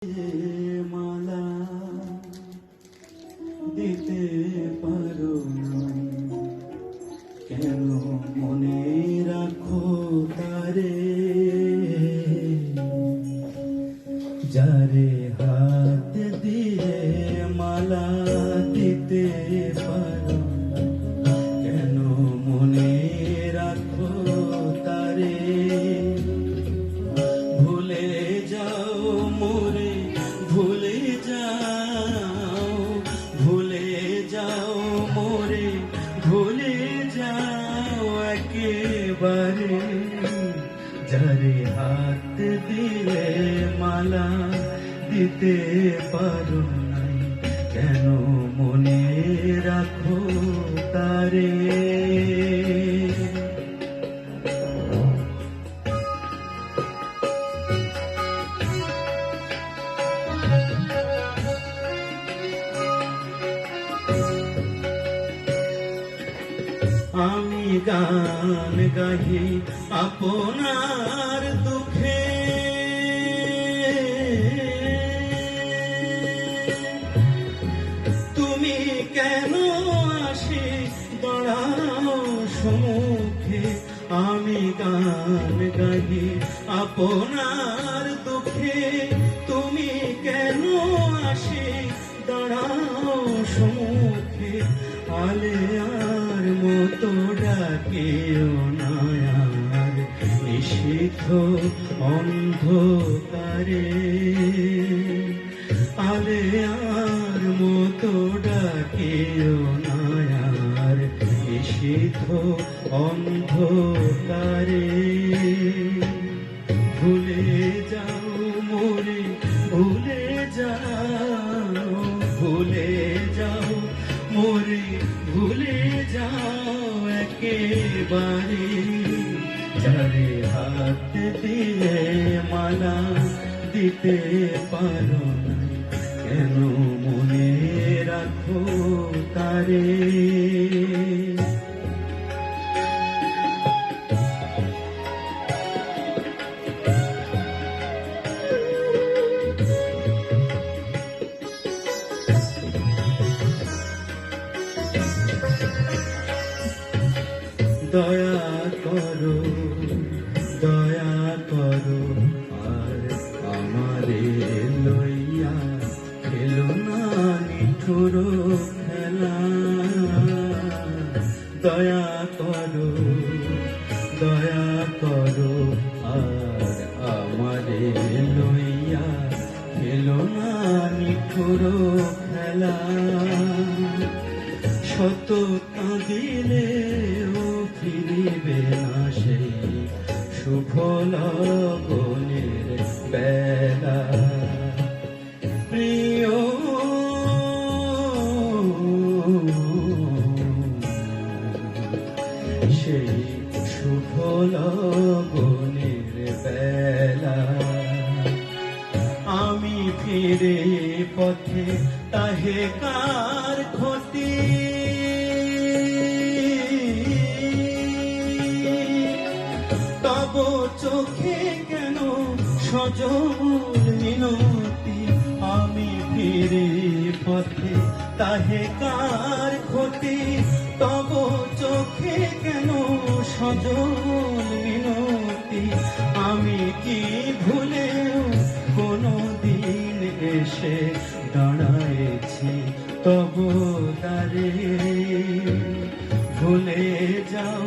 মালা দিতে পারো না কেন মনে রাখো তারে যারে হাত দিয়ে মালা দিতে পারো না কেন মনে রাখো তারে ভুলে যাও মোরে ভুলে যাও মোরে ভুলে যাও একেবারে যারে হাত দিয়ে মালা দিতে পারো নাই কেন মনে রাখো তারে আমি গান গাহি আপনার দুঃখে তুমি কেন আসি দাঁড়াও সম্মুখে আমি গান গাহি আপনার দুঃখে তুমি কেন আসি দাঁড়াও সম্মুখে আলেয়ার মতো ডাকেও না আর নিষিদ্ধ অন্ধকারে আলেয়ার মতো ডাকেও না আর নিষিদ্ধ অন্ধকারে ভুলে যাও মোরে ভুলে যাও ভুলে যাও মোরে ভুলে যাও একেবারে যারে হাত দিয়ে মালা দিতে পারো না কেন মনে রাখো তারে দয়া করো আর আমারে লইয়া খেলো না নিঠুর খেলা দয়া করো আর আমারে লইয়া খেলো না নিঠুর খেলা শত কাঁদিলেও ফিরিবে না সেই শুভ লগনের বেলা প্রিয় সেই শুভ লগনের বেলা আমি ফিরে পথে তাহে কার ক্ষতি তব চোখে কেন সজল মিনতি আমি ফিরে পথে তাহে কার ক্ষতি তব চোখে কেন সজল মিনতি আমি কি ভুলেও কোনো দিন এসে দাঁড়াইছি তব দ্বারে ভুলে যাও